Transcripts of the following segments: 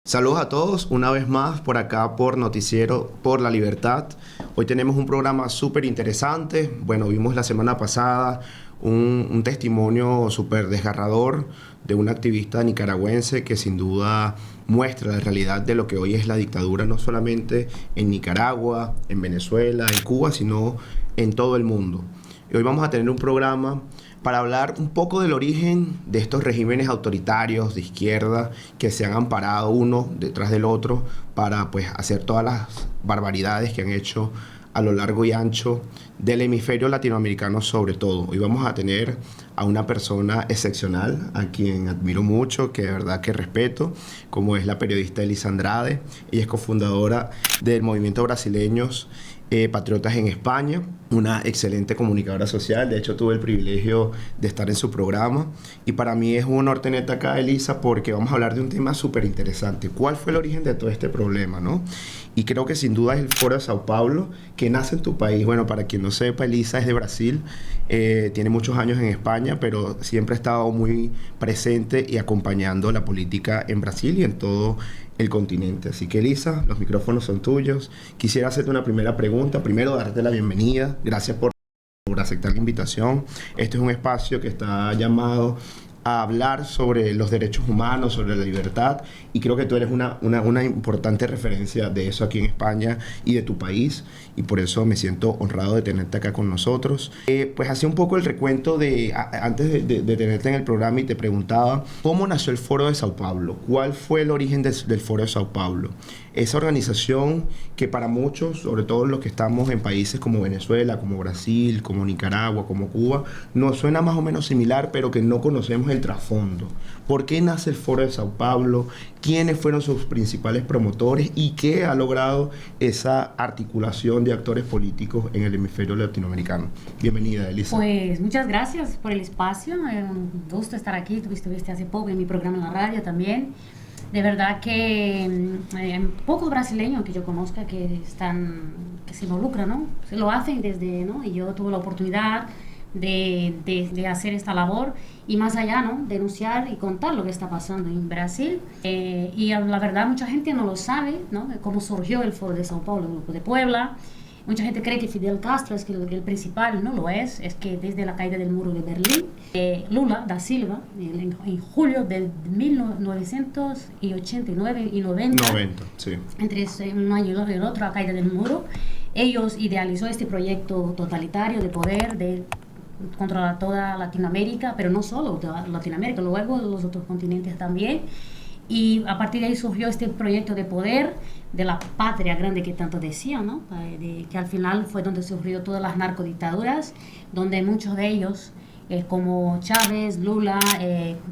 Saludos a todos, una vez más por acá por Noticiero por la Libertad. Hoy tenemos un programa súper interesante. Bueno, vimos la semana pasada un testimonio súper desgarrador de un activista nicaragüense que sin duda muestra la realidad de lo que hoy es la dictadura, no solamente en Nicaragua, en Venezuela, en Cuba, sino en todo el mundo. Y hoy vamos a tener un programa para hablar un poco del origen de estos regímenes autoritarios de izquierda que se han amparado uno detrás del otro para pues hacer todas las barbaridades que han hecho a lo largo y ancho del hemisferio latinoamericano sobre todo. Hoy vamos a tener a una persona excepcional, a quien admiro mucho, que de verdad que respeto, como es la periodista Elisa Andrade. Ella es cofundadora del movimiento brasileños Patriotas en España, una excelente comunicadora social. De hecho, tuve el privilegio de estar en su programa y para mí es un honor tenerte acá, Elisa, porque vamos a hablar de un tema súper interesante. ¿Cuál fue el origen de todo este problema, no? Y creo que sin duda es el Foro de Sao Paulo, que nace en tu país. Bueno, para quien no sepa, Elisa es de Brasil, tiene muchos años en España, pero siempre ha estado muy presente y acompañando la política en Brasil y en todo el continente. Así que, Elisa, los micrófonos son tuyos. Quisiera hacerte una primera pregunta. Primero, darte la bienvenida. Gracias por aceptar la invitación. Este es un espacio que está llamado a hablar sobre los derechos humanos, sobre la libertad, y creo que tú eres una importante referencia de eso aquí en España y de tu país, y por eso me siento honrado de tenerte acá con nosotros. Pues hacía un poco el recuento antes de tenerte en el programa, y te preguntaba cómo nació el Foro de Sao Paulo. ¿Cuál fue el origen del Foro de Sao Paulo? Esa organización que para muchos, sobre todo los que estamos en países como Venezuela, como Brasil, como Nicaragua, como Cuba, nos suena más o menos similar, pero que no conocemos el trasfondo. ¿Por qué nace el Foro de Sao Paulo? ¿Quiénes fueron sus principales promotores? ¿Y qué ha logrado esa articulación de actores políticos en el hemisferio latinoamericano? Bienvenida, Elisa. Pues muchas gracias por el espacio. Un gusto estar aquí. Tú estuviste hace poco en mi programa en la radio también. De verdad que pocos brasileños que yo conozca que se involucran, ¿no? Se lo hacen desde, ¿no? Y yo tuve la oportunidad de hacer esta labor y más allá, ¿no? Denunciar y contar lo que está pasando en Brasil. Y la verdad mucha gente no lo sabe, ¿no? Cómo surgió el Foro de Sao Paulo, el Grupo de Puebla. Mucha gente cree que Fidel Castro es el principal, no lo es. Es que desde la caída del muro de Berlín, Lula da Silva, en julio de 1989 y 90, sí. Entre un año y el otro, la caída del muro, ellos idealizó este proyecto totalitario de poder, de controlar toda Latinoamérica, pero no solo toda Latinoamérica, luego los otros continentes también. Y a partir de ahí surgió este proyecto de poder, de la patria grande que tanto decían, ¿no? Que al final fue donde surgió todas las narcodictaduras, donde muchos de ellos, como Chávez, Lula,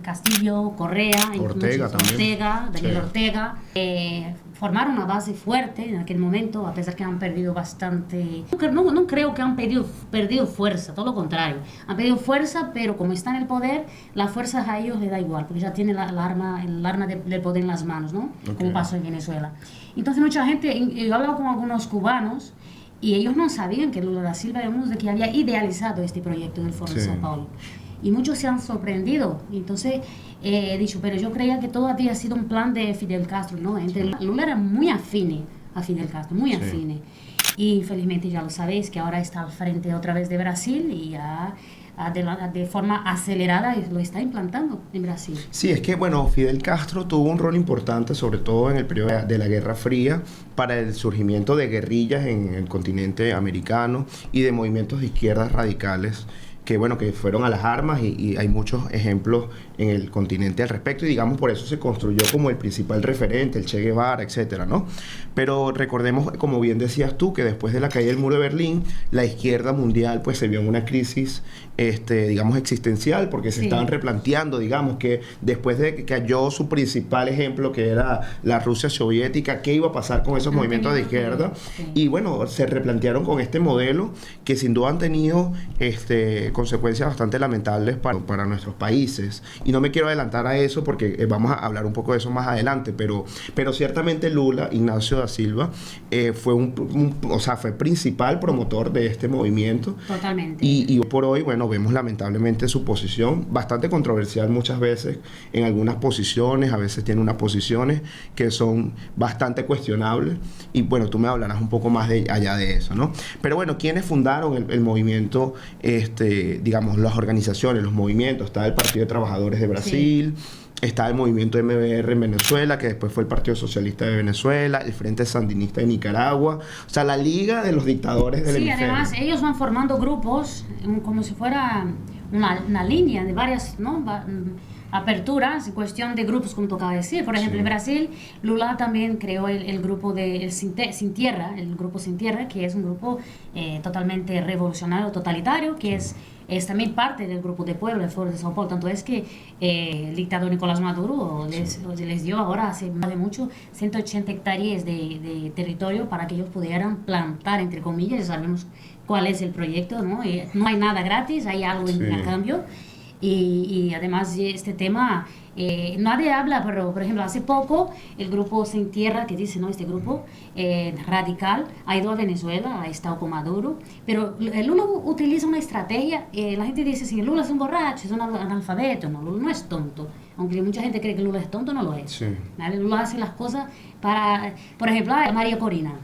Castillo, Correa, Ortega, Daniel Ortega, formaron una base fuerte en aquel momento, a pesar que han perdido bastante. No creo que han perdido fuerza, todo lo contrario. Han perdido fuerza, pero como está en el poder, la fuerza a ellos les da igual, porque ya tienen el arma del poder en las manos, ¿no? Okay. Como pasó en Venezuela. Entonces mucha gente, yo hablaba con algunos cubanos, y ellos no sabían que Lula da Silva era uno de que había idealizado este proyecto del Foro de Sao Paulo. Y muchos se han sorprendido. Entonces he dicho, pero yo creía que todo había sido un plan de Fidel Castro, ¿no? Lula era muy afín a Fidel Castro, muy afín. Y felizmente ya lo sabéis, que ahora está al frente otra vez de Brasil y ya de forma acelerada lo está implantando en Brasil. Sí, es que, bueno, Fidel Castro tuvo un rol importante, sobre todo en el periodo de la Guerra Fría, para el surgimiento de guerrillas en el continente americano y de movimientos de izquierdas radicales que, bueno, que fueron a las armas y hay muchos ejemplos en el continente al respecto, y digamos por eso se construyó como el principal referente, el Che Guevara, etcétera, ¿no? Pero recordemos, como bien decías tú, que después de la caída del muro de Berlín, la izquierda mundial pues se vio en una crisis, digamos, existencial, porque se estaban replanteando, digamos, que después de que cayó su principal ejemplo, que era la Rusia soviética, ¿qué iba a pasar con esos movimientos de izquierda? Y bueno, se replantearon con este modelo que sin duda han tenido consecuencias bastante lamentables para nuestros países. Y no me quiero adelantar a eso porque vamos a hablar un poco de eso más adelante, pero ciertamente Lula, Ignacio da Silva, fue principal promotor de este movimiento. Totalmente. Y por hoy, bueno, vemos lamentablemente su posición, bastante controversial muchas veces en algunas posiciones, a veces tiene unas posiciones que son bastante cuestionables, y bueno, tú me hablarás un poco más allá de eso, ¿no? Pero bueno, ¿quiénes fundaron el movimiento? Digamos, las organizaciones, los movimientos. Está el Partido de Trabajadores de Brasil, está el movimiento MBR en Venezuela, que después fue el Partido Socialista de Venezuela, el Frente Sandinista de Nicaragua, o sea, la Liga de los Dictadores del Hemisferio. Sí, además ellos van formando grupos como si fuera una línea de varias, ¿no? Aperturas en cuestión de grupos, como tocaba decir. Por ejemplo, en Brasil, Lula también creó el grupo de Sin Tierra, el grupo Sin Tierra, que es un grupo totalmente revolucionario, totalitario, que es también parte del grupo de Puebla, el Foro de Sao Paulo. Tanto es que el dictador Nicolás Maduro les dio ahora, hace más de mucho, 180 hectáreas de territorio para que ellos pudieran plantar, entre comillas. Ya sabemos cuál es el proyecto, ¿no? No hay nada gratis, hay algo a cambio. Y además este tema nadie habla, pero por ejemplo hace poco el grupo Sin Tierra, que dice, ¿no? Este grupo radical ha ido a Venezuela, ha estado con Maduro, pero Lula utiliza una estrategia. La gente dice, si Lula es un borracho, es un analfabeto. No, Lula no es tonto, aunque mucha gente cree que Lula es tonto, no lo es. ¿Vale? Lula hace las cosas para, por ejemplo, a María Corina.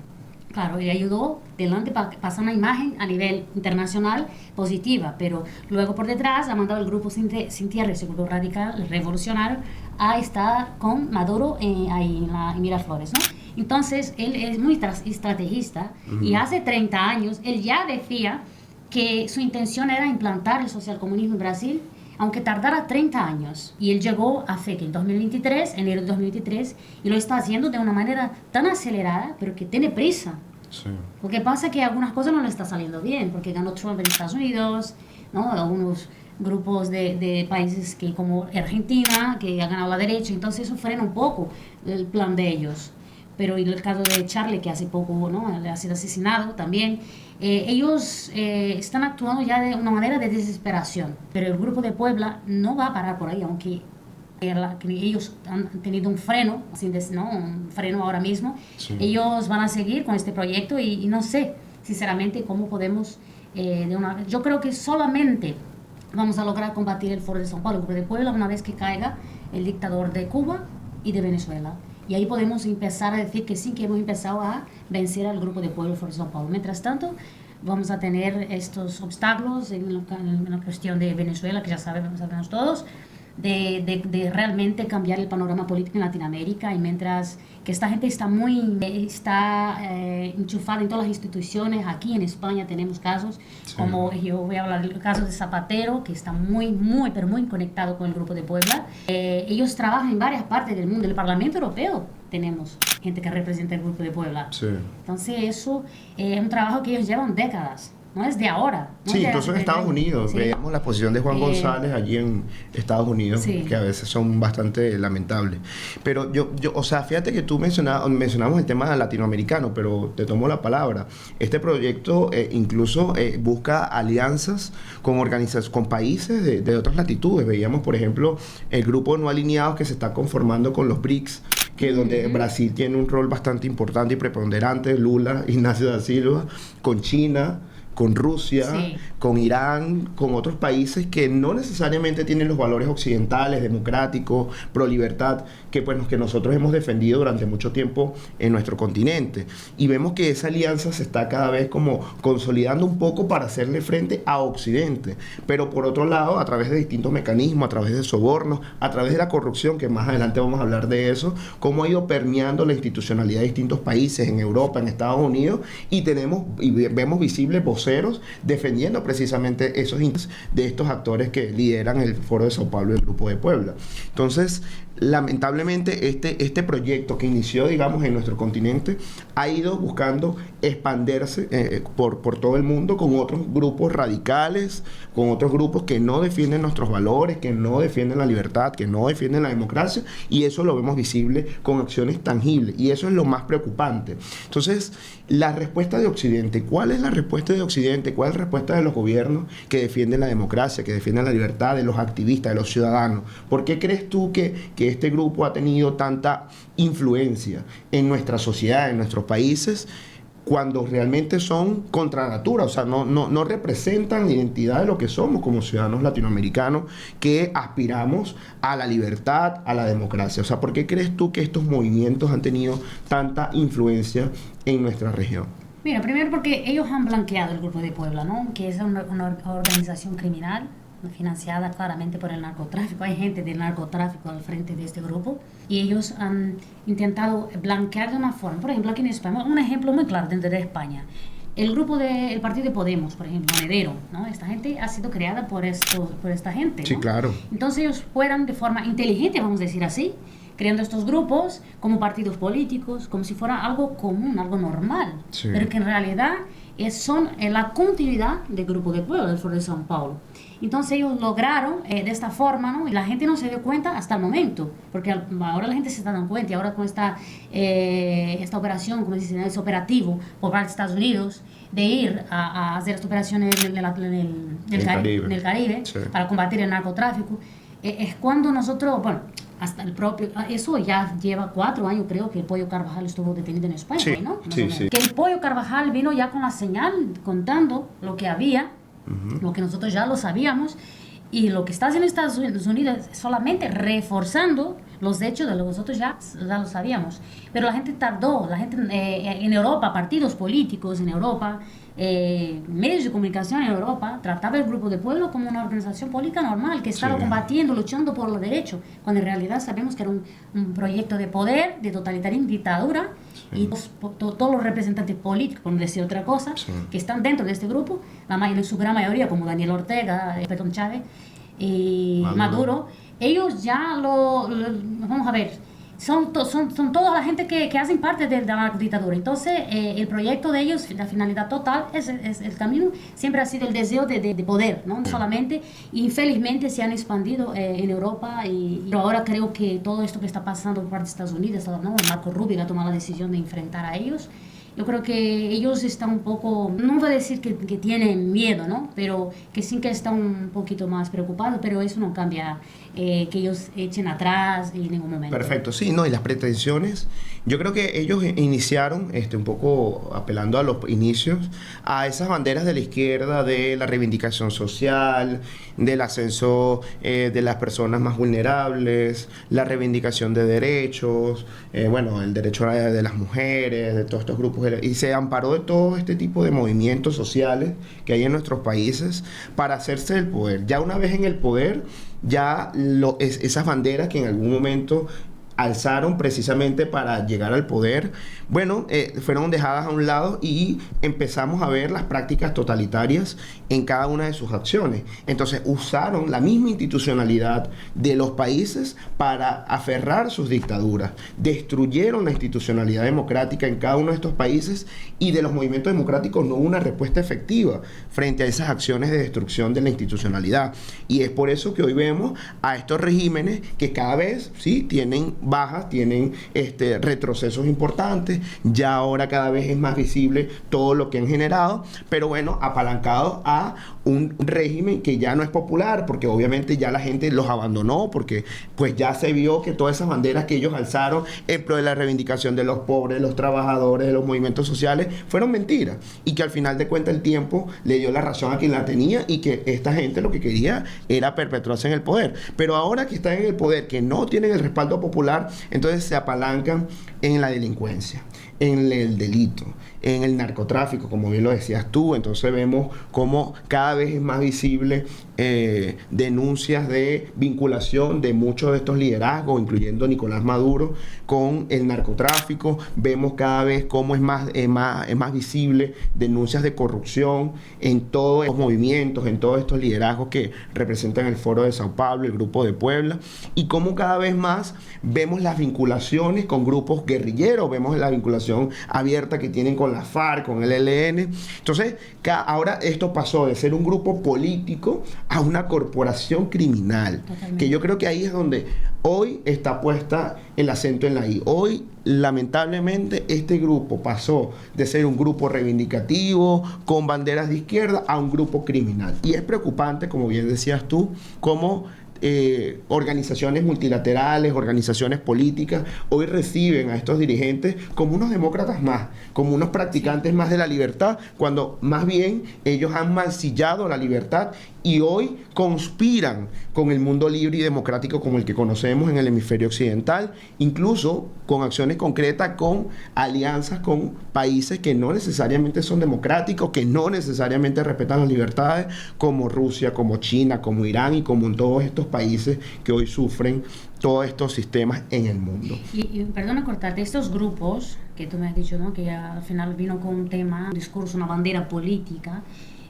Claro, ella ayudó delante para pasar una imagen a nivel internacional positiva, pero luego por detrás ha mandado el grupo Sin Tierra, ese grupo radical, revolucionario, a estar con Maduro ahí en Miraflores, ¿no? Entonces, él es muy estrategista y hace 30 años él ya decía que su intención era implantar el socialcomunismo en Brasil, aunque tardara 30 años. Y él llegó a fe que en 2023, enero de 2023, y lo está haciendo de una manera tan acelerada, pero que tiene prisa. Sí. Porque pasa que algunas cosas no le está saliendo bien, porque ganó Trump en Estados Unidos, ¿no? Algunos grupos de países como Argentina, que ha ganado la derecha, entonces eso frena un poco el plan de ellos. Pero en el caso de Charlie, que hace poco, ¿no? Le ha sido asesinado también, ellos están actuando ya de una manera de desesperación. Pero el grupo de Puebla no va a parar por ahí, aunque ellos han tenido un freno, ¿no? Un freno ahora mismo. Sí. Ellos van a seguir con este proyecto y no sé, sinceramente, cómo podemos... yo creo que solamente vamos a lograr combatir el Foro de Sao Paulo, el grupo de Puebla, una vez que caiga el dictador de Cuba y de Venezuela. Y ahí podemos empezar a decir que sí, que hemos empezado a vencer al grupo de Puebla Foro de Sao Paulo. Mientras tanto, vamos a tener estos obstáculos en la cuestión de Venezuela, que ya sabemos todos, de realmente cambiar el panorama político en Latinoamérica. Y mientras que esta gente está enchufada en todas las instituciones, aquí en España tenemos casos, como yo voy a hablar del caso de Zapatero, que está muy conectado con el grupo de Puebla. Ellos trabajan en varias partes del mundo. En el Parlamento Europeo tenemos gente que representa el grupo de Puebla. Sí. Entonces eso es un trabajo que ellos llevan décadas. No es de ahora. Sí, incluso en Estados Unidos. Veíamos la posición de Juan González allí en Estados Unidos, que a veces son bastante lamentables. Pero o sea, fíjate que tú mencionamos el tema latinoamericano, pero te tomo la palabra. Este proyecto incluso busca alianzas con países de otras latitudes. Veíamos, por ejemplo, el grupo no alineados que se está conformando con los BRICS, donde Brasil tiene un rol bastante importante y preponderante, Lula, Ignacio da Silva, con China, con Rusia, con Irán, con otros países que no necesariamente tienen los valores occidentales, democráticos, pro libertad, que nosotros hemos defendido durante mucho tiempo en nuestro continente. Y vemos que esa alianza se está cada vez como consolidando un poco para hacerle frente a Occidente. Pero por otro lado, a través de distintos mecanismos, a través de sobornos, a través de la corrupción, que más adelante vamos a hablar de eso, cómo ha ido permeando la institucionalidad de distintos países, en Europa, en Estados Unidos, y vemos visibles voceros defendiendo precisamente esos intereses de estos actores que lideran el Foro de Sao Paulo y el Grupo de Puebla. Entonces, lamentablemente este proyecto que inició, digamos, en nuestro continente ha ido buscando expandirse por todo el mundo con otros grupos radicales, con otros grupos que no defienden nuestros valores, que no defienden la libertad, que no defienden la democracia, y eso lo vemos visible con acciones tangibles, y eso es lo más preocupante. Entonces, la respuesta de Occidente, ¿cuál es la respuesta de Occidente Occidente, cuál es la respuesta de los gobiernos que defienden la democracia, que defienden la libertad, de los activistas, de los ciudadanos? ¿Por qué crees tú que este grupo ha tenido tanta influencia en nuestra sociedad, en nuestros países, cuando realmente son contra natura? O sea, no representan la identidad de lo que somos como ciudadanos latinoamericanos que aspiramos a la libertad, a la democracia. O sea, ¿por qué crees tú que estos movimientos han tenido tanta influencia en nuestra región? Mira, primero porque ellos han blanqueado el Grupo de Puebla, ¿no? Que es una organización criminal financiada claramente por el narcotráfico. Hay gente del narcotráfico al frente de este grupo y ellos han intentado blanquear de una forma. Por ejemplo, aquí en España, un ejemplo muy claro dentro de España. El grupo del partido de Podemos, por ejemplo, Monedero, ¿no? Esta gente ha sido creada por esta gente, ¿no? Sí, claro. Entonces ellos fueran de forma inteligente, vamos a decir así, creando estos grupos como partidos políticos, como si fuera algo común, algo normal, Sí. pero que en realidad son la continuidad del Grupo de Puebla, del Foro de São Paulo. Entonces ellos lograron de esta forma, ¿no? Y la gente no se dio cuenta hasta el momento, porque ahora la gente se está dando cuenta y ahora con esta operación, como dicen, ese operativo por parte de Estados Unidos, de ir a hacer esta operación en el Caribe Sí. para combatir el narcotráfico, es cuando nosotros, bueno, hasta el propio, eso ya lleva 4 años creo que el Pollo Carvajal estuvo detenido en España, Sí, ¿no? sí, sí. Que el Pollo Carvajal vino ya con la señal contando lo que había, lo que nosotros ya lo sabíamos, y lo que está haciendo Estados Unidos es solamente reforzando los hechos de lo que nosotros ya lo sabíamos. Pero la gente tardó, la gente en Europa, partidos políticos en Europa, medios de comunicación en Europa, trataba el Grupo de Puebla como una organización política normal, que estaba combatiendo, luchando por los derechos, cuando en realidad sabemos que era un proyecto de poder, de totalitarismo, dictadura, y todos los representantes políticos, por no decir otra cosa, que están dentro de este grupo, en su gran mayoría, como Daniel Ortega, Petón Chávez y Maduro, ellos ya vamos a ver, son toda la gente que hacen parte de la dictadura. Entonces, el proyecto de ellos, la finalidad total, es el camino, siempre ha sido el deseo de poder, ¿no? Solamente, infelizmente, se han expandido en Europa, pero ahora creo que todo esto que está pasando por parte de Estados Unidos, ¿no? Marco Rubio ha tomado la decisión de enfrentar a ellos. Yo creo que ellos están un poco, no voy a decir que tienen miedo, ¿no? Pero que sí que están un poquito más preocupados, pero eso no cambia que ellos echen atrás en ningún momento. Perfecto, sí, no, y las pretensiones, yo creo que ellos iniciaron, un poco apelando a los inicios, a esas banderas de la izquierda, de la reivindicación social, del ascenso de las personas más vulnerables, la reivindicación de derechos, bueno, el derecho de las mujeres, de todos estos grupos, y se amparó de todo este tipo de movimientos sociales que hay en nuestros países para hacerse del poder. Ya una vez en el poder, ya esas banderas que en algún momento alzaron precisamente para llegar al poder, bueno, fueron dejadas a un lado y empezamos a ver las prácticas totalitarias en cada una de sus acciones. Entonces usaron la misma institucionalidad de los países para aferrar sus dictaduras, destruyeron la institucionalidad democrática en cada uno de estos países, y de los movimientos democráticos no hubo una respuesta efectiva frente a esas acciones de destrucción de la institucionalidad. Y es por eso que hoy vemos a estos regímenes que cada vez sí tienen bajas, tienen retrocesos importantes. Ya ahora cada vez es más visible todo lo que han generado, pero bueno, apalancados a un régimen que ya no es popular, porque obviamente ya la gente los abandonó, porque pues ya se vio que todas esas banderas que ellos alzaron en pro de la reivindicación de los pobres, de los trabajadores, de los movimientos sociales, fueron mentiras, y que al final de cuentas el tiempo le dio la razón a quien la tenía, y que esta gente lo que quería era perpetuarse en el poder. Pero ahora que están en el poder, que no tienen el respaldo popular, entonces se apalancan en la delincuencia, en el delito, en el narcotráfico, como bien lo decías tú. Entonces vemos cómo cada vez es más visible denuncias de vinculación de muchos de estos liderazgos, incluyendo Nicolás Maduro, con el narcotráfico. Vemos cada vez cómo es más visible denuncias de corrupción en todos estos movimientos, en todos estos liderazgos que representan el Foro de Sao Paulo, el Grupo de Puebla, y cómo cada vez más vemos las vinculaciones con grupos guerrilleros, vemos las vinculaciones relación abierta que tienen con la FARC, con el ELN. Entonces, ahora esto pasó de ser un grupo político a una corporación criminal. Totalmente. Que yo creo que ahí es donde hoy está puesta el acento en la I. Hoy, lamentablemente, este grupo pasó de ser un grupo reivindicativo, con banderas de izquierda, a un grupo criminal. Y es preocupante, como bien decías tú, cómo organizaciones multilaterales, organizaciones políticas, hoy reciben a estos dirigentes como unos demócratas más, como unos practicantes más de la libertad, cuando más bien ellos han mancillado la libertad y hoy conspiran con el mundo libre y democrático como el que conocemos en el hemisferio occidental, incluso con acciones concretas, con alianzas con países que no necesariamente son democráticos, que no necesariamente respetan las libertades, como Rusia, como China, como Irán y como en todos estos países que hoy sufren todos estos sistemas en el mundo. Y perdona cortarte, estos grupos que tú me has dicho, ¿no? Que al final vino con un tema, un discurso, una bandera política.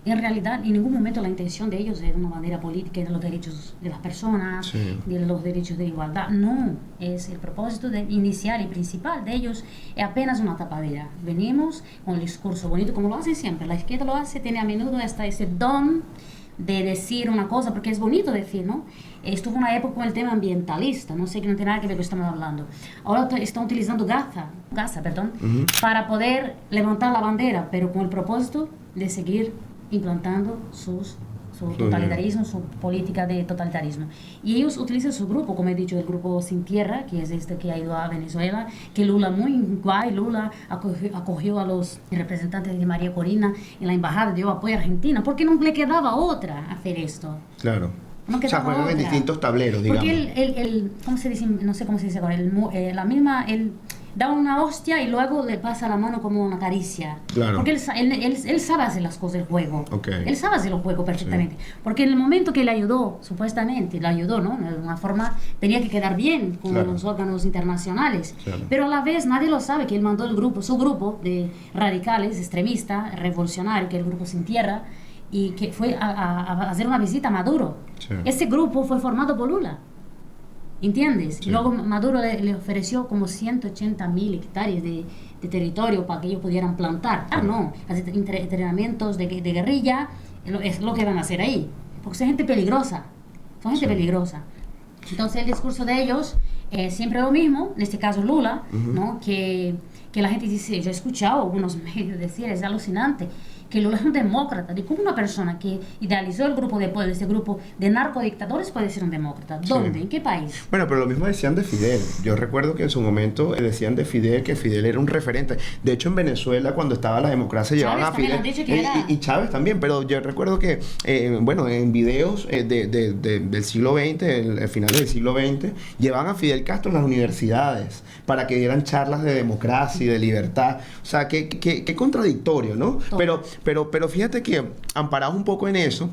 En realidad, en ningún momento la intención de ellos era una bandera política de los derechos de las personas, Sí. de los derechos de igualdad. No, es el propósito inicial y principal de ellos, es apenas una tapadera. Venimos con el discurso bonito, como lo hacen siempre. La izquierda lo hace, tiene a menudo hasta ese don de decir una cosa, porque es bonito decir, ¿no? Estuvo una época con el tema ambientalista, no sé, que no tiene nada que ver con lo que estamos hablando. Ahora están utilizando Gaza, para poder levantar la bandera, pero con el propósito de seguir implantando su totalitarismo, su política de totalitarismo. Y ellos utilizan su grupo, como he dicho, el grupo Sin Tierra, que es este que ha ido a Venezuela, que Lula, muy guay, Lula acogió a los representantes de María Corina en la embajada, dio apoyo a Argentina, porque no le quedaba otra hacer esto. Claro. No O sea, quedaba juegan en otra. distintos tableros, digamos. Porque ¿cómo se dice? No sé cómo se dice ahora. Él da una hostia y luego le pasa la mano como una caricia. Claro. Porque él sabe hacer las cosas del juego. Okay. Él sabe hacer los juegos perfectamente. Sí. Porque en el momento que le ayudó, supuestamente, le ayudó, ¿no? De una forma, tenía que quedar bien con Claro. los órganos internacionales. Claro. Pero a la vez nadie lo sabe que él mandó su grupo de radicales, extremistas, revolucionarios, que es el grupo Sin Tierra, y que fue a hacer una visita a Maduro. Sí. Ese grupo fue formado por Lula, ¿entiendes? Sí. Y luego Maduro le ofreció como 180.000 hectáreas de territorio para que ellos pudieran plantar. No, hacer entrenamientos de guerrilla es lo que van a hacer ahí, porque son gente peligrosa, peligrosa. Entonces el discurso de ellos es siempre lo mismo, en este caso Lula, ¿no? Que la gente dice, yo he escuchado algunos medios decir, es alucinante, que Lula es un demócrata. ¿De cómo una persona que idealizó el grupo de pueblo, este grupo de narcodictadores, puede ser un demócrata? ¿Dónde? Sí. ¿En qué país? Bueno, pero lo mismo decían de Fidel. Yo recuerdo que en su momento decían de Fidel que Fidel era un referente. De hecho, en Venezuela, cuando estaba la democracia, llevaban a también Fidel. han dicho que era. Y Chávez también, pero yo recuerdo que, bueno, en videos del siglo XX, el final del siglo XX, llevaban a Fidel Castro a las universidades para que dieran charlas de democracia y de libertad. O sea, qué contradictorio, ¿no? Pero fíjate que, amparados un poco en eso,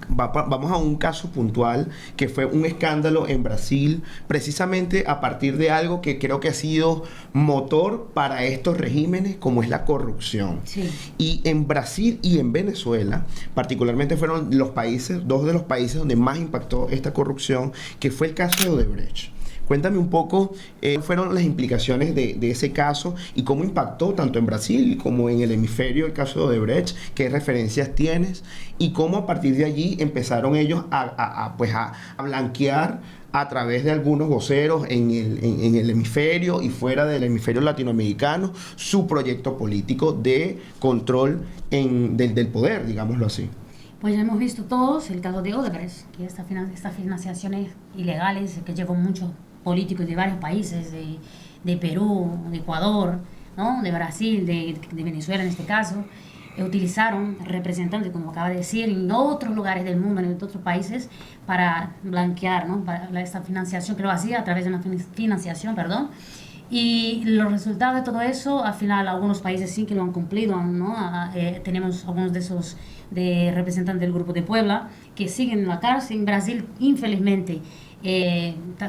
vamos a un caso puntual que fue un escándalo en Brasil, precisamente a partir de algo que creo que ha sido motor para estos regímenes, como es la corrupción. Sí. Y en Brasil y en Venezuela, particularmente, fueron dos de los países donde más impactó esta corrupción, que fue el caso de Odebrecht. Cuéntame un poco, fueron las implicaciones de ese caso y cómo impactó tanto en Brasil como en el hemisferio el caso de Odebrecht, qué referencias tienes y cómo a partir de allí empezaron ellos a blanquear a través de algunos voceros en el hemisferio y fuera del hemisferio latinoamericano su proyecto político de control del poder, digámoslo así. Pues ya hemos visto todos el caso de Odebrecht, que estas financiaciones ilegales que llevan muchos políticos de varios países, de Perú, de Ecuador, ¿no? De Brasil, de Venezuela en este caso, utilizaron representantes, como acaba de decir, en otros lugares del mundo, en otros países, para blanquear, ¿no? Para esta financiación que lo hacía a través de una financiación, y los resultados de todo eso, al final algunos países sí que lo han cumplido, ¿no? Tenemos algunos de esos representantes del Grupo de Puebla que siguen en la cárcel. En Brasil, infelizmente,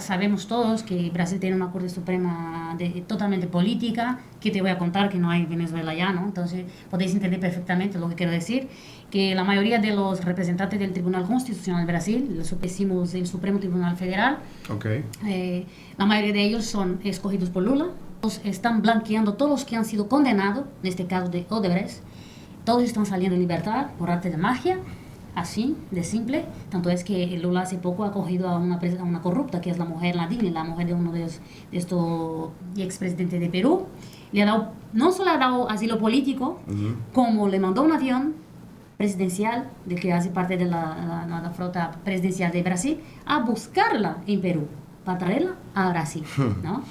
sabemos todos que Brasil tiene una Corte Suprema totalmente política, que te voy a contar que no hay en Venezuela ya, ¿no? Entonces podéis entender perfectamente lo que quiero decir, que la mayoría de los representantes del Tribunal Constitucional de Brasil, decimos el Supremo Tribunal Federal, Okay. la mayoría de ellos son escogidos por Lula, Están blanqueando todos los que han sido condenados, en este caso de Odebrecht. Todos están saliendo en libertad por arte de magia, así de simple. Tanto es que Lula hace poco ha cogido a una corrupta, que es la mujer Nadine, la mujer de uno de estos expresidentes de Perú. Le ha dado, no solo ha dado asilo político, como le mandó un avión presidencial, de que hace parte de la flota presidencial de Brasil, a buscarla en Perú, para traerla a Brasil, ¿no?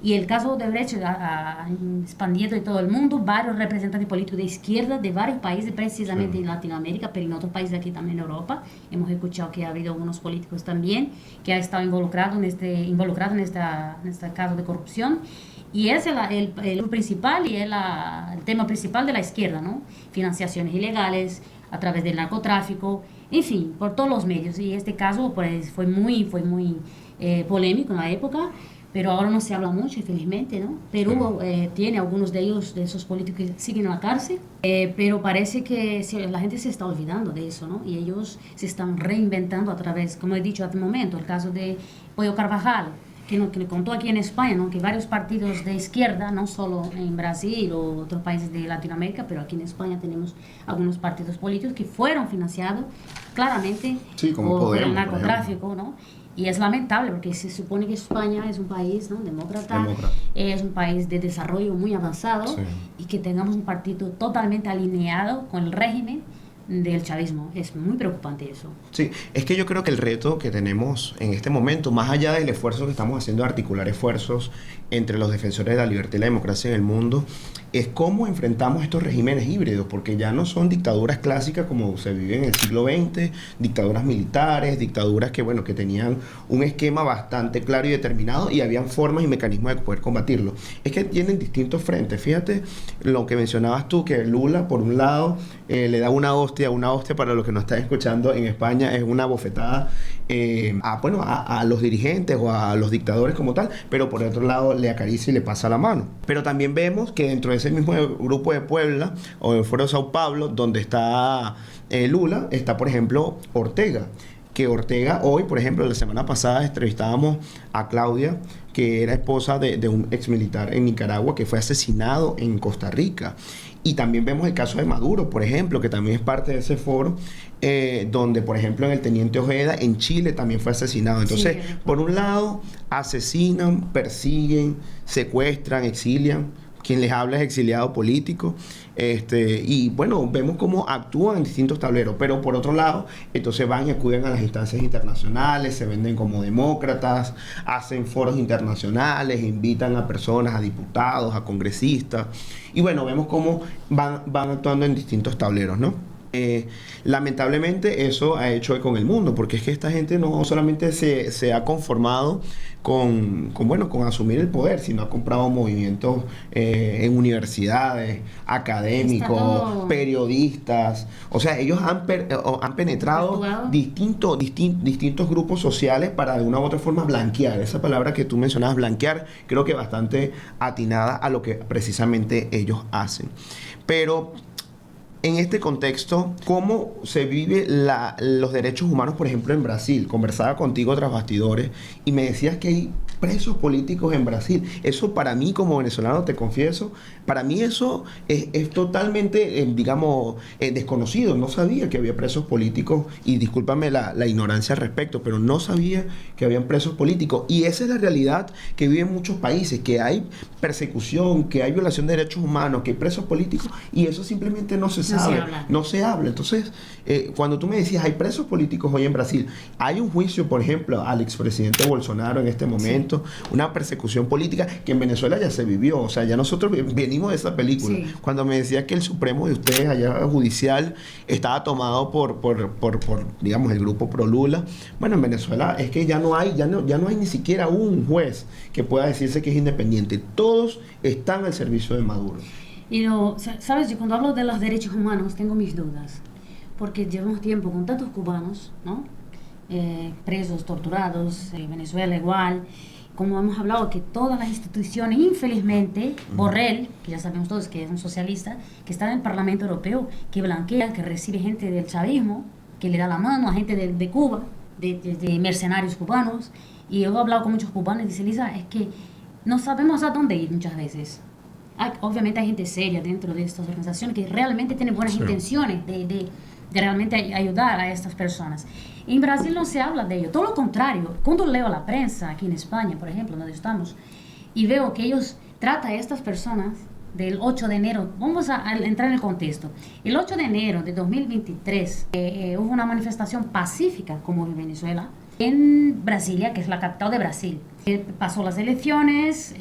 Y el caso de Brecht ha expandido en todo el mundo, varios representantes políticos de izquierda de varios países, precisamente en Latinoamérica, pero en otros países aquí también en Europa. Hemos escuchado que ha habido algunos políticos también que han estado involucrados en este caso de corrupción. Y es el principal y el tema principal de la izquierda, ¿no? Financiaciones ilegales a través del narcotráfico, en fin, por todos los medios. Y este caso pues, fue muy polémico en la época, pero ahora no se habla mucho, infelizmente, ¿no? Perú tiene algunos de esos políticos que siguen en la cárcel, pero parece que la gente se está olvidando de eso, ¿no? Y ellos se están reinventando a través, como he dicho hace un momento, el caso de Pollo Carvajal, que le contó aquí en España, ¿no? Que varios partidos de izquierda, no solo en Brasil o otros países de Latinoamérica, pero aquí en España tenemos algunos partidos políticos que fueron financiados claramente por el narcotráfico, ¿no? Y es lamentable porque se supone que España es un país, ¿no? demócrata, es un país de desarrollo muy avanzado, y que tengamos un partido totalmente alineado con el régimen del chavismo. Es muy preocupante eso. Sí, es que yo creo que el reto que tenemos en este momento, más allá del esfuerzo que estamos haciendo de articular esfuerzos entre los defensores de la libertad y la democracia en el mundo, es cómo enfrentamos estos regímenes híbridos, porque ya no son dictaduras clásicas como se vive en el siglo XX, dictaduras militares, dictaduras que, bueno, que tenían un esquema bastante claro y determinado y habían formas y mecanismos de poder combatirlo. Es que tienen distintos frentes. Fíjate lo que mencionabas tú, que Lula, por un lado, le da una hostia para los que nos están escuchando en España, es una bofetada a los dirigentes o a los dictadores como tal, pero por otro lado le acaricia y le pasa la mano. Pero también vemos que dentro de ese mismo grupo de Puebla o del Foro de Sao Paulo, donde está Lula, está por ejemplo Ortega. Que Ortega hoy, por ejemplo, la semana pasada entrevistábamos a Claudia, que era esposa de un exmilitar en Nicaragua que fue asesinado en Costa Rica. Y también vemos el caso de Maduro, por ejemplo, que también es parte de ese foro, donde, por ejemplo, en el Teniente Ojeda, en Chile, también fue asesinado. Entonces, por un lado, asesinan, persiguen, secuestran, exilian. Quien les habla es exiliado político. Y bueno, vemos cómo actúan en distintos tableros, pero por otro lado, entonces van y acuden a las instancias internacionales, se venden como demócratas, hacen foros internacionales, invitan a personas, a diputados, a congresistas, y bueno, vemos cómo van actuando en distintos tableros, ¿no? Lamentablemente eso ha hecho con el mundo, porque es que esta gente no solamente se ha conformado con asumir el poder, sino ha comprado movimientos en universidades, académicos, periodistas. O sea, ellos han penetrado distintos grupos sociales para de una u otra forma blanquear. Esa palabra que tú mencionabas, blanquear, creo que bastante atinada a lo que precisamente ellos hacen. Pero en este contexto, ¿cómo se vive los derechos humanos, por ejemplo, en Brasil? Conversaba contigo tras bastidores y me decías que hay presos políticos en Brasil. Eso para mí, como venezolano, te confieso, para mí eso es totalmente, desconocido. No sabía que había presos políticos, y discúlpame la ignorancia al respecto, pero no sabía que habían presos políticos. Y esa es la realidad que viven muchos países, que hay persecución, que hay violación de derechos humanos, que hay presos políticos, y eso simplemente no se sabe, no se habla. Entonces, cuando tú me decías, hay presos políticos hoy en Brasil, hay un juicio, por ejemplo, al expresidente Bolsonaro en este momento, una persecución política que en Venezuela ya se vivió. O sea, ya nosotros venimos de esa película. Cuando me decía que el Supremo de ustedes allá judicial estaba tomado por digamos, el grupo pro Lula. Bueno, en Venezuela es que ya no hay ni siquiera un juez que pueda decirse que es independiente. Todos están al servicio de Maduro. Y sabes, yo cuando hablo de los derechos humanos tengo mis dudas, porque llevamos tiempo con tantos cubanos, ¿no? Presos, torturados, Venezuela igual. Como hemos hablado, que todas las instituciones, infelizmente, Borrell, que ya sabemos todos que es un socialista, que está en el Parlamento Europeo, que blanquea, que recibe gente del chavismo, que le da la mano a gente de Cuba, de mercenarios cubanos. Y yo he hablado con muchos cubanos y dice, Lisa, es que no sabemos a dónde ir muchas veces. Obviamente hay gente seria dentro de estas organizaciones que realmente tienen buenas intenciones de realmente ayudar a estas personas. En Brasil no se habla de ello, todo lo contrario. Cuando leo la prensa aquí en España, por ejemplo, donde estamos, y veo que ellos tratan a estas personas del 8 de enero, vamos a entrar en el contexto. El 8 de enero de 2023 hubo una manifestación pacífica, como en Venezuela, en Brasilia, que es la capital de Brasil. Pasó las elecciones,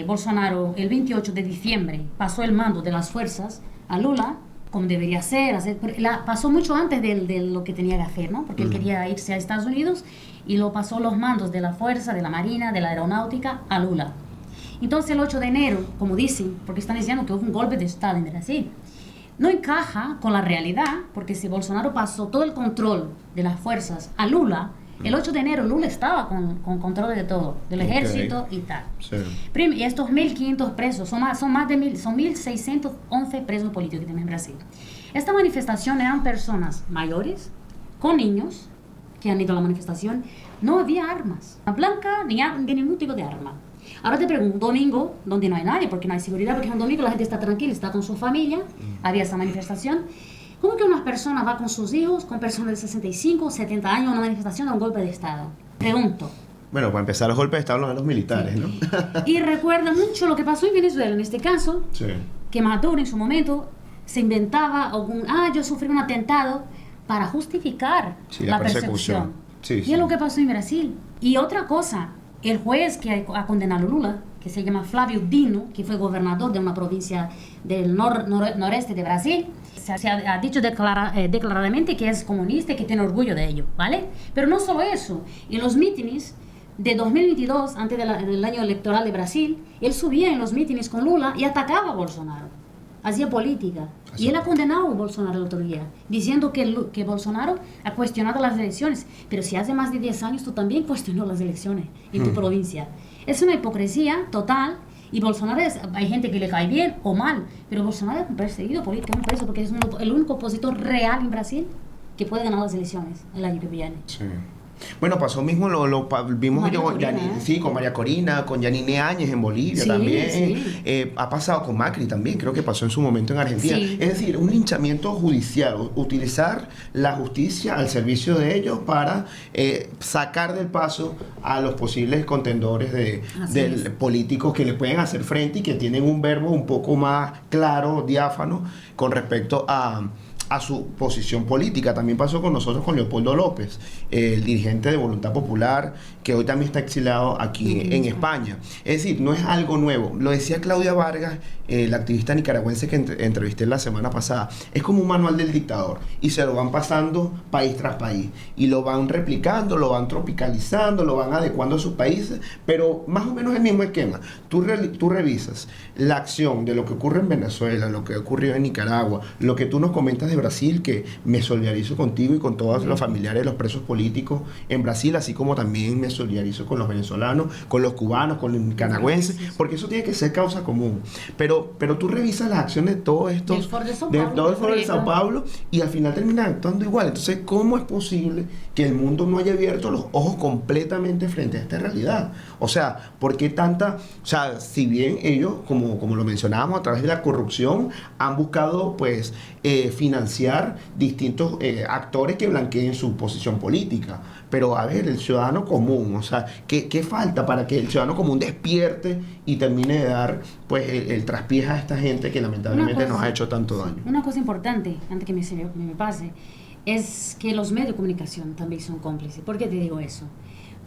Bolsonaro el 28 de diciembre pasó el mando de las fuerzas a Lula, como debería ser, pasó mucho antes de lo que tenía que hacer, ¿no? Porque él quería irse a Estados Unidos y lo pasó los mandos de la fuerza, de la marina, de la aeronáutica a Lula. Entonces el 8 de enero, como dicen, porque están diciendo que hubo un golpe de Estado en Brasil, no encaja con la realidad, porque si Bolsonaro pasó todo el control de las fuerzas a Lula, el 8 de enero Lula estaba con control de todo, del ejército y tal. Sí. Y estos 1.500 presos, son 1.611 presos políticos que tenemos en Brasil. Esta manifestación eran personas mayores, con niños, que han ido a la manifestación. No había armas, a blanca ni ningún tipo de arma. Ahora te pregunto, un domingo, donde no hay nadie, porque no hay seguridad, porque es un domingo, la gente está tranquila, está con su familia, había esa manifestación. ¿Cómo que una persona va con sus hijos, con personas de 65, 70 años a una manifestación de un golpe de Estado? Pregunto. Bueno, para empezar, los golpes de Estado los militares, ¿no? Y recuerda mucho lo que pasó en Venezuela, en este caso, que Maduro en su momento se inventaba yo sufrí un atentado para justificar la persecución. Y es lo que pasó en Brasil. Y otra cosa, el juez que ha condenado a Lula, que se llama Flávio Dino, que fue gobernador de una provincia del noreste de Brasil, se ha dicho declaradamente que es comunista y que tiene orgullo de ello, ¿vale? Pero no solo eso, en los mítines de 2022, antes del año electoral de Brasil, él subía en los mítines con Lula y atacaba a Bolsonaro, hacía política. Y él ha condenado a Bolsonaro el otro día, diciendo que Bolsonaro ha cuestionado las elecciones. Pero si hace más de 10 años tú también cuestionó las elecciones en tu provincia. Es una hipocresía total. Y Bolsonaro hay gente que le cae bien o mal, pero Bolsonaro es un perseguido político, un preso, porque es el único opositor real en Brasil que puede ganar las elecciones el año que viene. Sí. Bueno, pasó mismo, lo vimos con María Corina, con Yanine Áñez en Bolivia también. Sí. Ha pasado con Macri también, creo que pasó en su momento en Argentina. Sí. Es decir, un linchamiento judicial, utilizar la justicia al servicio de ellos para sacar del paso a los posibles contendores políticos que le pueden hacer frente y que tienen un verbo un poco más claro, diáfano, con respecto a su posición política. También pasó con nosotros, con Leopoldo López, el dirigente de Voluntad Popular, que hoy también está exiliado aquí en España. Es decir, no es algo nuevo. Lo decía Claudia Vargas, la activista nicaragüense que entrevisté la semana pasada. Es como un manual del dictador y se lo van pasando país tras país y lo van replicando, lo van tropicalizando, lo van adecuando a sus países, pero más o menos el mismo esquema. Tú revisas la acción de lo que ocurre en Venezuela, lo que ocurrió en Nicaragua, lo que tú nos comentas de Brasil, que me solidarizo contigo y con todos los familiares de los presos políticos en Brasil, así como también me solidarizo con los venezolanos, con los cubanos, con los nicaragüenses, porque eso tiene que ser causa común. Pero tú revisas las acciones de todos estos, de todo el Foro de Sao Paulo, y al final terminan actuando igual. Entonces, ¿cómo es posible que el mundo no haya abierto los ojos completamente frente a esta realidad? O sea, ¿por qué tanta? O sea, si bien ellos, como lo mencionábamos, a través de la corrupción, han buscado, pues, financiar distintos actores que blanqueen su posición política. Pero, a ver, el ciudadano común, o sea, ¿qué falta para que el ciudadano común despierte y termine de dar, pues, el traspiés a esta gente que lamentablemente nos ha hecho tanto daño? Una cosa importante, antes que me pase, es que los medios de comunicación también son cómplices. ¿Por qué te digo eso?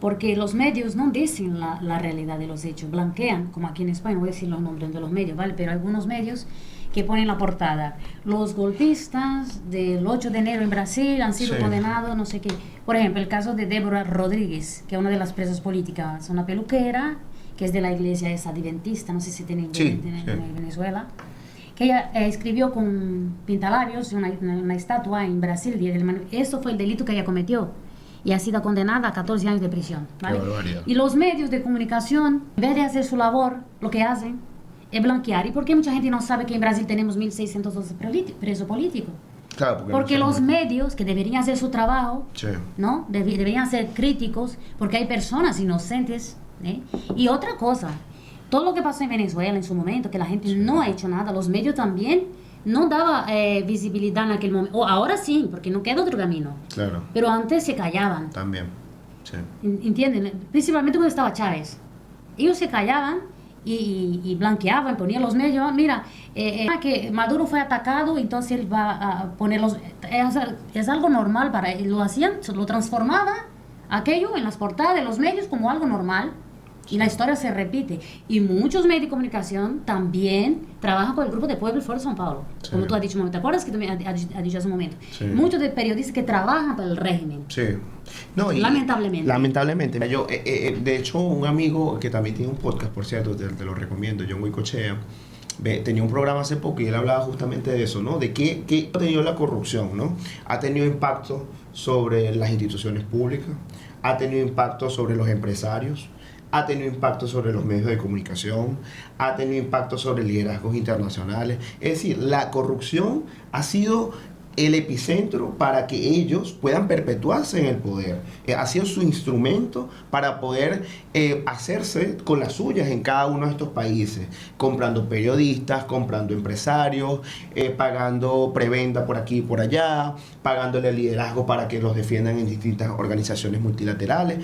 Porque los medios no dicen la realidad de los hechos, blanquean, como aquí en España, no voy a decir los nombres de los medios, ¿vale? Pero algunos medios que ponen la portada: los golpistas del 8 de enero en Brasil han sido condenados, no sé qué. Por ejemplo, el caso de Débora Rodríguez, que es una de las presas políticas, una peluquera, que es de la iglesia esa adventista, no sé si tienen en Venezuela, que ella escribió con pintalabios una estatua en Brasil. Eso fue el delito que ella cometió y ha sido condenada a 14 años de prisión, ¿vale? Y los medios de comunicación, en vez de hacer su labor, lo que hacen es blanquear. ¿Y por qué mucha gente no sabe que en Brasil tenemos 1.612 presos políticos? Claro, porque los medios que deberían hacer su trabajo, ¿no? Deberían ser críticos, porque hay personas inocentes, ¿eh? Y otra cosa, todo lo que pasó en Venezuela en su momento, que la gente no ha hecho nada, los medios también no daba visibilidad en aquel momento. O ahora sí, porque no queda otro camino. Claro. Pero antes se callaban. También. Sí. ¿Entienden? Principalmente cuando estaba Chávez. Ellos se callaban y blanqueaban, ponían los medios. Mira, que Maduro fue atacado, entonces él va a poner los... Es algo normal para él. Lo hacían, lo transformaban aquello en las portadas de los medios como algo normal. Y la historia se repite. Y muchos medios de comunicación también trabajan con el grupo de Pueblo y Foro de São Paulo. Sí. Como tú has dicho un momento. ¿Te acuerdas que tú me has dicho hace un momento? Sí. Muchos de periodistas que trabajan para el régimen. Sí. No, lamentablemente. Lamentablemente. Yo, de hecho, un amigo que también tiene un podcast, por cierto, te lo recomiendo, John Goicoechea, tenía un programa hace poco y él hablaba justamente de eso, ¿no? De qué ha tenido la corrupción, ¿no? Ha tenido impacto sobre las instituciones públicas, ha tenido impacto sobre los empresarios, ha tenido impacto sobre los medios de comunicación, ha tenido impacto sobre liderazgos internacionales. Es decir, la corrupción ha sido el epicentro para que ellos puedan perpetuarse en el poder. Ha sido su instrumento para poder hacerse con las suyas en cada uno de estos países, comprando periodistas, comprando empresarios, pagando prebenda por aquí y por allá, pagándole liderazgo para que los defiendan en distintas organizaciones multilaterales.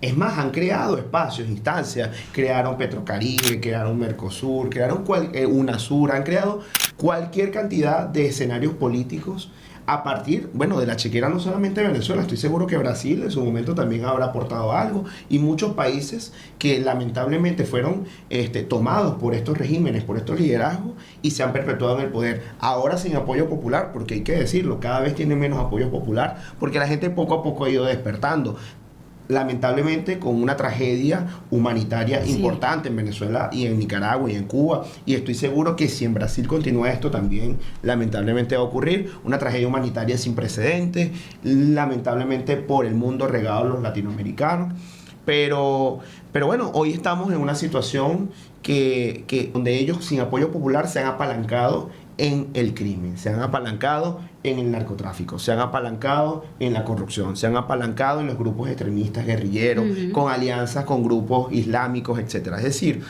Es más, han creado espacios, instancias, crearon Petrocaribe, crearon Mercosur, crearon UNASUR, han creado cualquier cantidad de escenarios políticos a partir, bueno, de la chequera no solamente de Venezuela, estoy seguro que Brasil en su momento también habrá aportado algo, y muchos países que lamentablemente fueron tomados por estos regímenes, por estos liderazgos, y se han perpetuado en el poder, ahora sin apoyo popular, porque hay que decirlo, cada vez tienen menos apoyo popular, porque la gente poco a poco ha ido despertando. Lamentablemente con una tragedia humanitaria importante en Venezuela y en Nicaragua y en Cuba, y estoy seguro que si en Brasil continúa esto también lamentablemente va a ocurrir una tragedia humanitaria sin precedentes, lamentablemente por el mundo regado a los latinoamericanos, pero bueno, hoy estamos en una situación que donde ellos sin apoyo popular se han apalancado en el crimen, se han apalancado en el narcotráfico, se han apalancado en la corrupción, se han apalancado en los grupos extremistas guerrilleros, con alianzas con grupos islámicos, etcétera. Es decir,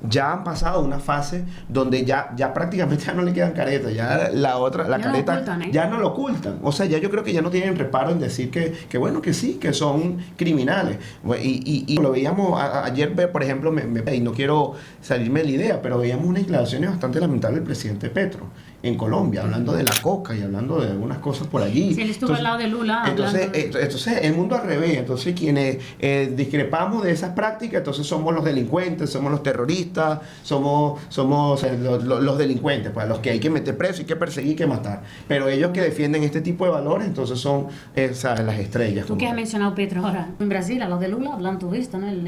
ya han pasado una fase donde ya prácticamente ya no le quedan caretas, ya la careta no ocultan, ya no lo ocultan. O sea, ya yo creo que ya no tienen reparo en decir que bueno, que sí, que son criminales. Y lo veíamos ayer, por ejemplo, y no quiero salirme de la idea, pero veíamos unas declaraciones bastante lamentables del presidente Petro en Colombia, hablando de la coca y hablando de algunas cosas por allí. Sí, él estuvo al lado de Lula. Entonces, el mundo al revés. Entonces, quienes discrepamos de esas prácticas, entonces somos los delincuentes, somos los terroristas, somos los delincuentes, pues, los que hay que meter preso, hay que perseguir, hay que matar. Pero ellos que defienden este tipo de valores, entonces son las estrellas. Tú que has mencionado Petro ahora, en Brasil, a los de Lula, hablando, ¿viste? ¿No? El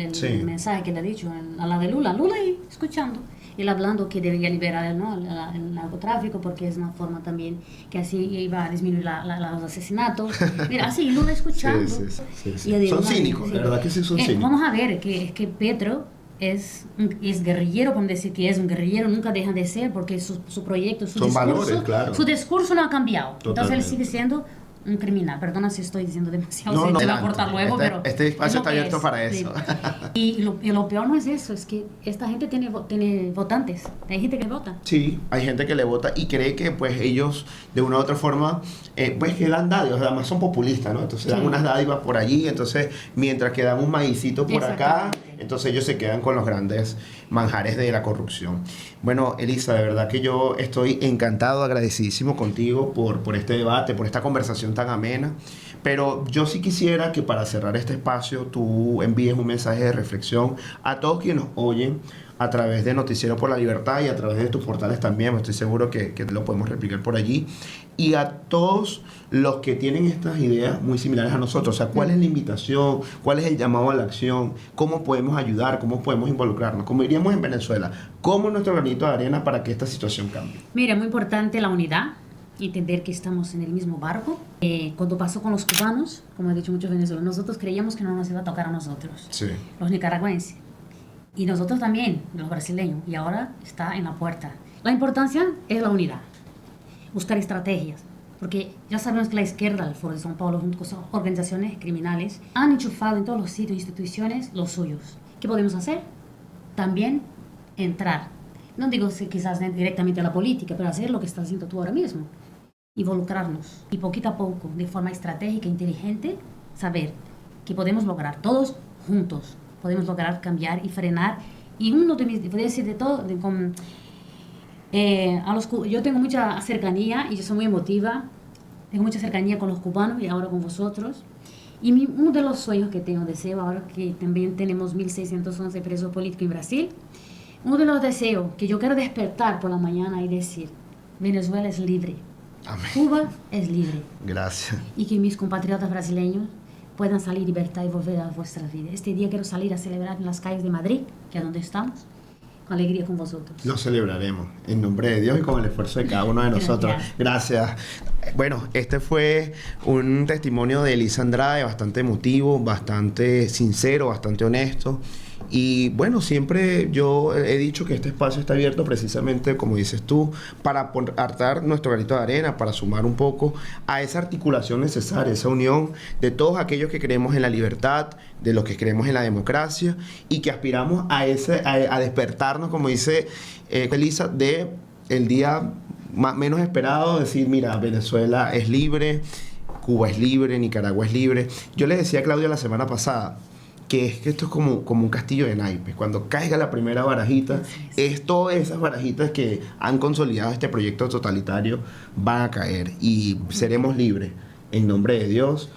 mensaje que le ha dicho a la de Lula ahí, escuchando. Él hablando que debería liberar el narcotráfico porque es una forma también que así iba a disminuir los asesinatos. Mira, así Lula escuchando. Sí. Son cínicos, la verdad que sí son cínicos. Vamos a ver que Petro es guerrillero, por decir que es un guerrillero, nunca deja de ser porque su proyecto, su discurso, valores, claro. Su discurso no ha cambiado. Totalmente. Entonces él sigue siendo un criminal. Perdona si estoy diciendo demasiado, se va a cortar luego, pero... Este espacio está abierto para eso. Y lo peor no es eso, es que esta gente tiene votantes, hay gente que vota. Sí, hay gente que le vota y cree que pues ellos de una u otra forma pues que dan dádivas, además son populistas, ¿no? Entonces dan unas dádivas por allí, entonces mientras que dan un maicito por acá, entonces ellos se quedan con los grandes manjares de la corrupción. Bueno, Elisa, de verdad que yo estoy encantado, agradecidísimo contigo por este debate, por esta conversación tan amena, pero yo sí quisiera que para cerrar este espacio tú envíes un mensaje de reflexión a todos quienes nos oyen a través de Noticiero por la Libertad y a través de tus portales también, estoy seguro que lo podemos replicar por allí, y a todos los que tienen estas ideas muy similares a nosotros. O sea, ¿cuál es la invitación? ¿Cuál es el llamado a la acción? ¿Cómo podemos ayudar? ¿Cómo podemos involucrarnos? Como diríamos en Venezuela, ¿cómo nuestro granito de arena para que esta situación cambie? Mira, muy importante la unidad, entender que estamos en el mismo barco. Cuando pasó con los cubanos, como he dicho muchos venezolanos, nosotros creíamos que no nos iba a tocar a nosotros, los nicaragüenses. Y nosotros también, los brasileños, y ahora está en la puerta. La importancia es la unidad, buscar estrategias, porque ya sabemos que la izquierda, el Foro de São Paulo, junto con organizaciones criminales, han enchufado en todos los sitios e instituciones los suyos. ¿Qué podemos hacer? También entrar. No digo quizás directamente a la política, pero hacer lo que estás haciendo tú ahora mismo. Involucrarnos y poquito a poco, de forma estratégica e inteligente, saber que podemos lograr, todos juntos, podemos lograr cambiar y frenar. Y uno de mis, podría decir de todo, yo tengo mucha cercanía y yo soy muy emotiva, tengo mucha cercanía con los cubanos y ahora con vosotros. Y uno de los sueños que tengo, deseo, ahora que también tenemos 1.611 presos políticos en Brasil, uno de los deseos que yo quiero despertar por la mañana y decir, Venezuela es libre, Amén. Cuba es libre. Gracias. Y que mis compatriotas brasileños puedan salir en libertad y volver a vuestra vida. Este día quiero salir a celebrar en las calles de Madrid, que es donde estamos, con alegría con vosotros. Lo celebraremos en nombre de Dios y con el esfuerzo de cada uno de nosotros. Gracias. Bueno, este fue un testimonio de Elisa Andrade bastante emotivo, bastante sincero, bastante honesto. Y bueno, siempre yo he dicho que este espacio está abierto precisamente, como dices tú, para aportar nuestro granito de arena, para sumar un poco a esa articulación necesaria, esa unión de todos aquellos que creemos en la libertad, de los que creemos en la democracia y que aspiramos a despertarnos, como dice Elisa, de el día menos esperado, decir, mira, Venezuela es libre, Cuba es libre, Nicaragua es libre. Yo le decía a Claudia la semana pasada que esto es como un castillo de naipes. Cuando caiga la primera barajita, es todas esas barajitas que han consolidado este proyecto totalitario van a caer y seremos libres. En nombre de Dios,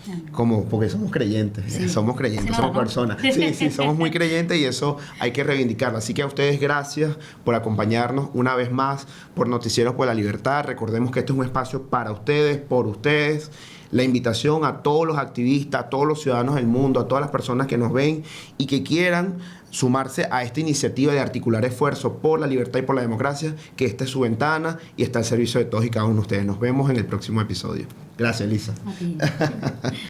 porque somos creyentes, somos personas. Sí, somos muy creyentes y eso hay que reivindicarlo. Así que a ustedes gracias por acompañarnos una vez más por Noticieros por la Libertad. Recordemos que este es un espacio para ustedes, por ustedes. La invitación a todos los activistas, a todos los ciudadanos del mundo, a todas las personas que nos ven y que quieran sumarse a esta iniciativa de articular esfuerzos por la libertad y por la democracia, que esta es su ventana y está al servicio de todos y cada uno de ustedes. Nos vemos en el próximo episodio. Gracias, Elisa.